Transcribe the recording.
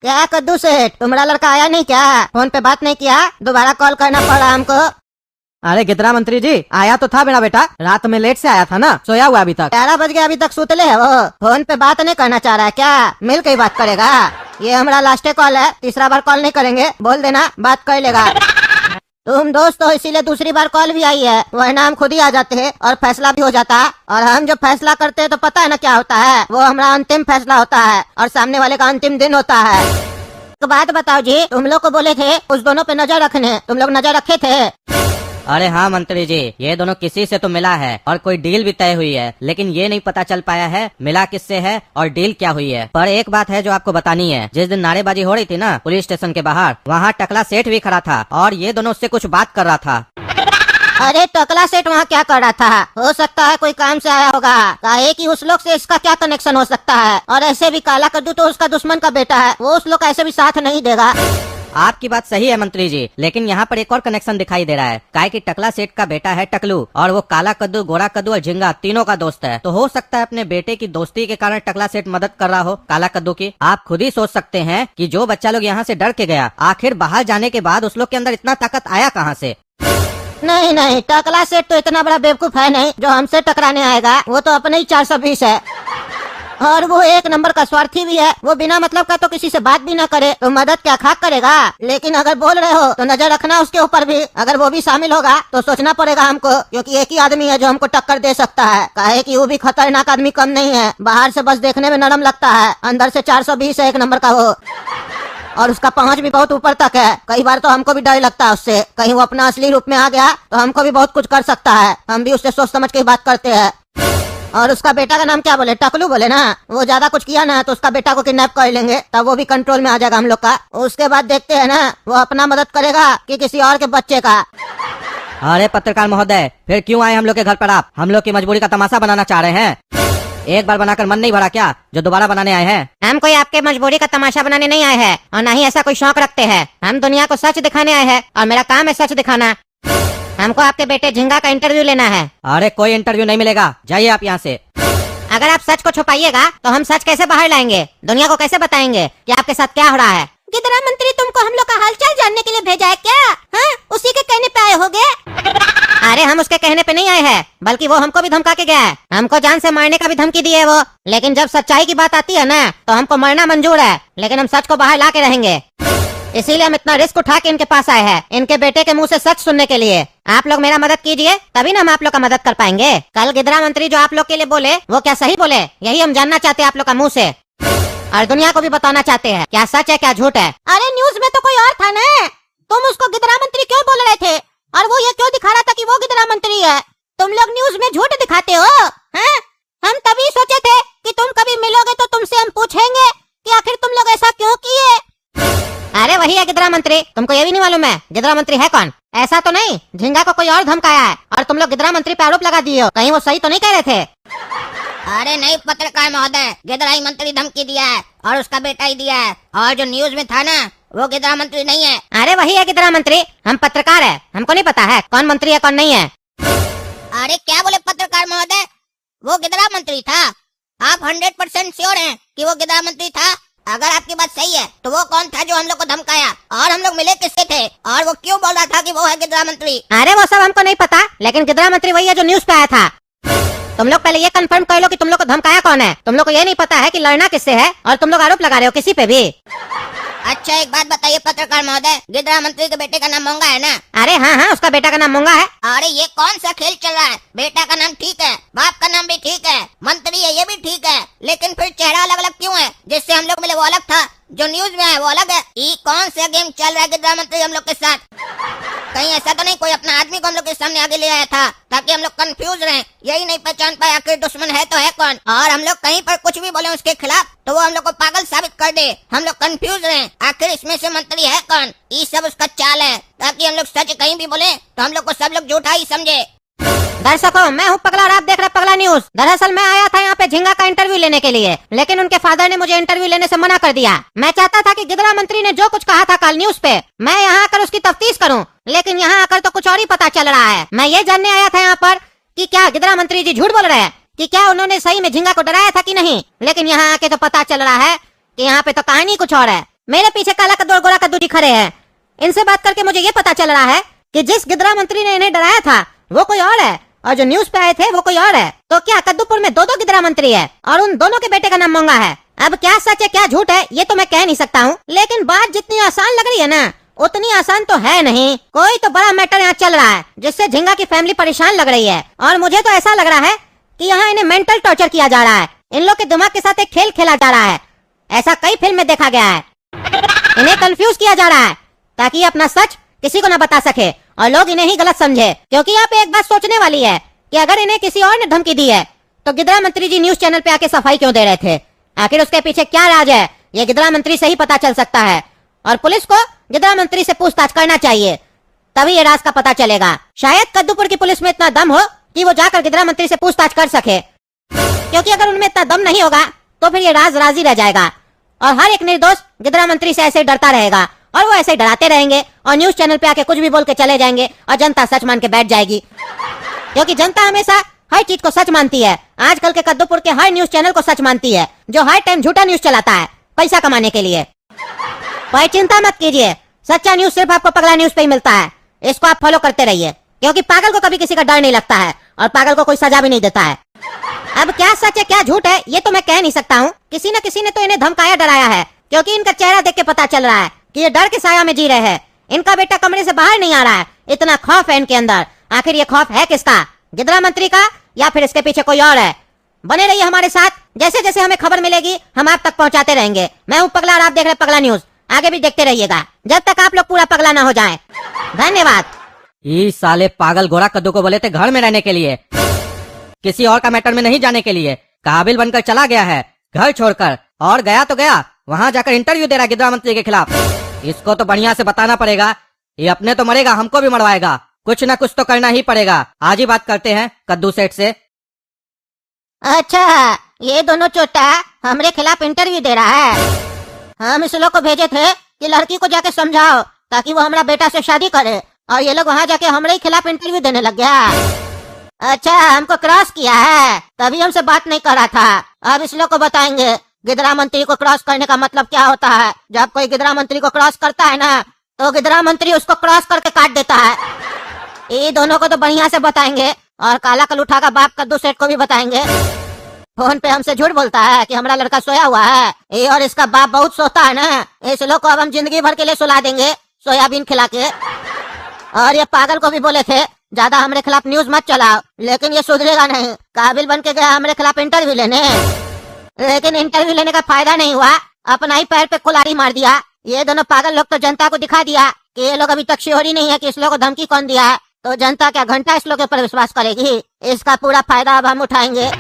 क्या कद्दू सेठ, तुम्हारा लड़का आया नहीं क्या? फोन पे बात नहीं किया, दोबारा कॉल करना पड़ा हमको। अरे गिदरा मंत्री जी, आया तो था मेरा बेटा, रात में लेट से आया था ना, सोया हुआ अभी तक। 11 बज गया, अभी तक सुतले है वो। फोन पे बात नहीं करना चाह रहा है क्या? मिल के ही बात करेगा। ये हमारा लास्ट कॉल है, तीसरा बार कॉल नहीं करेंगे, बोल देना, बात कर लेगा। तुम दोस्त हो इसीलिए दूसरी बार कॉल भी आई है, वरना हम खुद ही आ जाते हैं और फैसला भी हो जाता। और हम जो फैसला करते हैं तो पता है ना क्या होता है, वो हमारा अंतिम फैसला होता है और सामने वाले का अंतिम दिन होता है। एक बात बताओ जी, तुम लोग को बोले थे उस दोनों पे नजर रखने, तुम लोग नजर रखे थे? अरे हाँ मंत्री जी, ये दोनों किसी से तो मिला है और कोई डील भी तय हुई है, लेकिन ये नहीं पता चल पाया है मिला किससे है और डील क्या हुई है। पर एक बात है जो आपको बतानी है, जिस दिन नारेबाजी हो रही थी ना पुलिस स्टेशन के बाहर, वहाँ टकला सेठ भी खड़ा था और ये दोनों उससे कुछ बात कर रहा था। अरे टकला सेठ वहाँ क्या कर रहा था? हो सकता है कोई काम से आया होगा, काहे कि उस लोग से इसका क्या कनेक्शन हो सकता है। और ऐसे भी काला कद्दू तो उसका दुश्मन का बेटा है, वो उस लोग का ऐसे भी साथ नहीं देगा। आपकी बात सही है मंत्री जी, लेकिन यहाँ पर एक और कनेक्शन दिखाई दे रहा है। काहे कि टकला सेठ का बेटा है टकलू और वो काला कद्दू, गोरा कद्दू और झिंगा तीनों का दोस्त है। तो हो सकता है अपने बेटे की दोस्ती के कारण टकला सेठ मदद कर रहा हो काला कद्दू की। आप खुद ही सोच सकते हैं कि जो बच्चा लोग यहाँ से डर के गया, आखिर बाहर जाने के बाद उस लोग के अंदर इतना ताकत आया कहाँ से? नहीं नहीं, टकला सेठ तो इतना बड़ा बेवकूफ है नहीं जो हमसे टकराने आएगा। वो तो अपने ही 420 है और वो एक नंबर का स्वार्थी भी है। वो बिना मतलब का तो किसी से बात भी ना करे तो मदद क्या खाक करेगा। लेकिन अगर बोल रहे हो तो नजर रखना उसके ऊपर भी, अगर वो भी शामिल होगा तो सोचना पड़ेगा हमको, क्योंकि एक ही आदमी है जो हमको टक्कर दे सकता है। काहे कि वो भी खतरनाक आदमी कम नहीं है, बाहर से बस देखने में नरम लगता है, अंदर से 420 है एक नंबर का वो। और उसका पहुंच भी बहुत ऊपर तक है। कई बार तो हमको भी डर लगता है उससे, कहीं वो अपना असली रूप में आ गया तो हमको भी बहुत कुछ कर सकता है। हम भी उससे सोच समझ के बात करते हैं। और उसका बेटा का नाम क्या बोले? टकलू बोले ना। वो ज्यादा कुछ किया ना तो उसका बेटा को किडनैप कर लेंगे, तब वो भी कंट्रोल में आ जाएगा हम लोग का। उसके बाद देखते हैं ना वो अपना मदद करेगा कि किसी और के बच्चे का। अरे पत्रकार महोदय, फिर क्यों आए हम लोग के घर पर आप? हम लोग की मजबूरी का तमाशा बनाना चाह रहे हैं? एक बार बनाकर मन नहीं भरा क्या, जो दोबारा बनाने आए हैं? हम कोई आपके मजबूरी का तमाशा बनाने नहीं आए हैं और न ही ऐसा कोई शौक रखते हैं। हम दुनिया को सच दिखाने आए हैं और मेरा काम है सच दिखाना। हमको आपके बेटे झिंगा का इंटरव्यू लेना है। अरे कोई इंटरव्यू नहीं मिलेगा, जाइए आप यहाँ से। अगर आप सच को छुपाइएगा तो हम सच कैसे बाहर लाएंगे? दुनिया को कैसे बताएंगे कि आपके साथ क्या हो रहा है? गिदरा मंत्री, तुमको हम लोग का हालचाल जानने के लिए भेजा है क्या? हाँ? उसी के कहने पे आए होगे? अरे हम उसके कहने पे नहीं आए हैं, बल्कि वो हमको भी धमका के गया है। हमको जान से मारने का भी धमकी दी है वो। लेकिन जब सच्चाई की बात आती है ना तो हमको मरना मंजूर है, लेकिन हम सच को बाहर ला के रहेंगे। इसीलिए हम इतना रिस्क उठा के इनके पास आए हैं, इनके बेटे के मुंह से सच सुनने के लिए। आप लोग मेरा मदद कीजिए, तभी ना हम आप लोग का मदद कर पाएंगे। कल गिदरा मंत्री जो आप लोग के लिए बोले वो क्या सही बोले? यही हम जानना चाहते हैं आप लोग का मुंह से, और दुनिया को भी बताना चाहते हैं क्या सच है क्या झूठ है। अरे न्यूज में तो कोई और था ना, तुम उसको गिदरा मंत्री क्यों बोल रहे थे और वो ये क्यों दिखा रहा था कि वो गिदरा मंत्री है? तुम लोग न्यूज में झूठ दिखाते हो। हैं? हम तभी सोचे थे कि तुम कभी मिलोगे तो तुमसे हम पूछेंगे कि आखिर तुम लोग ऐसा क्यों किए। अरे वही है गिदरा मंत्री, तुमको ये भी नहीं मालूम है गिदरा मंत्री है कौन? ऐसा तो नहीं झिंगा को कोई और धमकाया है और तुम लोग गिदरा मंत्री पे आरोप लगा दिए हो, कहीं वो सही तो नहीं कह रहे थे? अरे नहीं पत्रकार महोदय, गिदरा ही मंत्री धमकी दिया है और उसका बेटा ही दिया है, और जो न्यूज में था ना वो गिदरा मंत्री नहीं है। अरे वही है गिदरा मंत्री, हम पत्रकार है, हमको नहीं पता है कौन मंत्री है कौन नहीं है। अरे क्या बोले पत्रकार महोदय, वो गिदरा मंत्री था? आप 100% श्योर हैं कि वो गिदरा मंत्री था? अगर आपकी बात सही है तो वो कौन था जो हम लोग को धमकाया, और हम लोग मिले किससे थे, और वो क्यों बोल रहा था कि वो है गिदरा मंत्री? अरे वो सब हमको नहीं पता, लेकिन गिदरा मंत्री वही है जो न्यूज पे आया था। तुम लोग पहले ये कंफर्म कर लो कि तुम लोग को धमकाया कौन है। तुम लोग को ये नहीं पता है कि लड़ना किससे है और तुम लोग आरोप लगा रहे हो किसी पे भी। अच्छा एक बात बताइए पत्रकार महोदय, गिदरा मंत्री के बेटे का नाम मोंगा है ना? अरे हाँ हाँ, उसका बेटा का नाम मोंगा है। अरे ये कौन सा खेल चल रहा है? बेटा का नाम ठीक है, बाप का नाम भी ठीक है, मंत्री है ये भी ठीक है, लेकिन फिर चेहरा अलग अलग क्यों है? जिससे हम लोग मिले वो अलग था, जो न्यूज में है वो अलग है। ये कौन सा गेम चल रहा है गिदरा मंत्री हम लोग के साथ? कहीं ऐसा तो नहीं कोई अपना आदमी को हम लोग के सामने आगे ले आया था ताकि हम लोग कंफ्यूज रहे, यही नहीं पहचान पाए आखिर दुश्मन है तो है कौन, और हम लोग कहीं पर कुछ भी बोले उसके खिलाफ तो वो हम लोग को पागल साबित कर दे, हम लोग कंफ्यूज रहे आखिर इसमें से मंत्री है कौन। ये सब उसका चाल है ताकि हम लोग सच कहीं भी बोले तो हम लोग को सब लोग झूठा ही समझे। दर्शकों, मैं हूँ पगला और आप देख रहे पगला न्यूज। दरअसल मैं आया था यहाँ पे झिंगा का इंटरव्यू लेने के लिए, लेकिन उनके फादर ने मुझे इंटरव्यू लेने से मना कर दिया। मैं चाहता था कि गिदरा मंत्री ने जो कुछ कहा था कल न्यूज पे, मैं यहाँ आकर उसकी तफ्तीश करूँ, लेकिन यहाँ आकर तो कुछ और ही पता चल रहा है। मैं ये जानने आया था यहाँ पर कि क्या गिदरा मंत्री जी झूठ बोल रहे हैं, कि क्या उन्होंने सही में झिंगा को डराया था कि नहीं। लेकिन यहाँ आके तो पता चल रहा है कि यहाँ पे तो कहानी कुछ और है। मेरे पीछे काला कद्दू और गोरा कद्दू जी खड़े हैं। इनसे बात करके मुझे ये पता चल रहा है कि जिस गिदरा मंत्री ने इन्हें डराया था वो कोई और है और जो न्यूज पे आए थे वो कोई और है। तो क्या कद्दूपुर में दो गिदरा मंत्री है और उन दोनों के बेटे का नाम मोंगा है? अब क्या सच है क्या झूठ है ये तो मैं कह नहीं सकता हूँ, लेकिन बात जितनी आसान लग रही है ना उतनी आसान तो है नहीं। कोई तो बड़ा मैटर यहाँ चल रहा है जिससे झिंगा की फैमिली परेशान लग रही है और मुझे तो ऐसा लग रहा है कि यहाँ इन्हें मेंटल टॉर्चर किया जा रहा है। इन लोग के दिमाग के साथ एक खेल खेला जा रहा है। ऐसा कई फिल्म में देखा गया है। इन्हें कंफ्यूज किया जा रहा है ताकि ये अपना सच किसी को न बता सके और लोग इन्हें ही गलत समझे। क्योंकि यहाँ पे एक बात सोचने वाली है कि अगर इन्हें किसी और ने धमकी दी है तो गिदरा मंत्री जी न्यूज चैनल पे आके सफाई क्यों दे रहे थे? आखिर उसके पीछे क्या राज है ये गिदरा मंत्री से ही पता चल सकता है और पुलिस को गिदरा मंत्री से पूछताछ करना चाहिए, तभी ये राज का पता चलेगा। शायद कद्दूपुर की पुलिस में इतना दम हो कि वो जाकर गिदरा मंत्री से पूछताछ कर सके, क्योंकि अगर उनमें इतना दम नहीं होगा तो फिर ये राज राजी रह जाएगा और हर एक निर्दोष गिदरा मंत्री से ऐसे डरता रहेगा और वो ऐसे डराते रहेंगे और न्यूज चैनल पे आके कुछ भी बोल के चले जाएंगे और जनता सच मान के बैठ जाएगी, क्योंकि जनता हमेशा हर चीज को सच मानती है। आजकल के कद्दूपुर के हर न्यूज चैनल को सच मानती है जो हर टाइम झूठा न्यूज चलाता है पैसा कमाने के लिए। कोई चिंता मत कीजिए, सच्चा न्यूज सिर्फ आपको पगला न्यूज पे ही मिलता है। इसको आप फॉलो करते रहिए, क्योंकि पागल को कभी किसी का डर नहीं लगता है और पागल को कोई सजा भी नहीं देता है। अब क्या सच है क्या झूठ है ये तो मैं कह नहीं सकता हूँ। किसी न किसी ने तो इन्हें धमकाया डराया है, क्योंकि इनका चेहरा देख के पता चल रहा है कि ये डर के साया में जी रहे हैं। इनका बेटा कमरे से बाहर नहीं आ रहा है, इतना खौफ है इनके अंदर। आखिर ये खौफ है किसका? गिदरा मंत्री का या फिर इसके पीछे कोई और है? बने रहिए हमारे साथ, जैसे जैसे हमें खबर मिलेगी हम आप तक पहुंचाते रहेंगे। मैं हूँ पगला और आप देख रहे पगला न्यूज। आगे भी देखते रहिएगा जब तक आप लोग पूरा पगला ना हो जाएं। धन्यवाद। ये साले पागल गोरा कद्दू को बोले थे घर में रहने के लिए, किसी और का मैटर में नहीं जाने के लिए। काबिल बनकर चला गया है घर छोड़कर, और गया तो गया वहाँ जाकर इंटरव्यू दे रहा गिदरा मंत्री के खिलाफ। इसको तो बढ़िया से बताना पड़ेगा, ये अपने तो मरेगा हमको भी मरवाएगा। कुछ ना कुछ तो करना ही पड़ेगा। आज ही बात करते हैं कद्दू सेठ से। अच्छा, ये दोनों चोटा हमारे खिलाफ इंटरव्यू दे रहा है। हम इस लोग को भेजे थे कि लड़की को जाके समझाओ ताकि वो हमारा बेटा से शादी करे, और ये लोग वहाँ जाके हमारे खिलाफ इंटरव्यू देने लग गया। अच्छा, हमको क्रॉस किया है तभी हमसे बात नहीं कर रहा था। अब इस लोग को बताएंगे गिदरा मंत्री को क्रॉस करने का मतलब क्या होता है। जब कोई गिदरा मंत्री को क्रॉस करता है ना तो गिदरा मंत्री उसको क्रॉस करके काट देता है। ये दोनों को तो बढ़िया से बताएंगे और काला कलूठा का बाप कद्दू सेठ को भी बताएंगे। फोन पे हमसे झूठ बोलता है कि हमारा लड़का सोया हुआ है, ये और इसका बाप बहुत सोता है ना। इस लोग को अब हम जिंदगी भर के लिए सुला देंगे सोयाबीन खिला के। और ये पागल को भी बोले थे ज्यादा हमारे खिलाफ न्यूज मत चलाओ, लेकिन ये सुधरेगा नहीं। काबिल बन के गया हमारे खिलाफ इंटरव्यू लेने, लेकिन इंटरव्यू लेने का फायदा नहीं हुआ, अपना ही पैर पे कुल्हाड़ी मार दिया। ये दोनों पागल लोग तो जनता को दिखा दिया कि ये लोग अभी तक श्योर ही नहीं है कि इस लोग को धमकी कौन दिया है। तो जनता क्या घंटा इस लोग के ऊपर विश्वास करेगी? इसका पूरा फायदा अब हम उठाएंगे।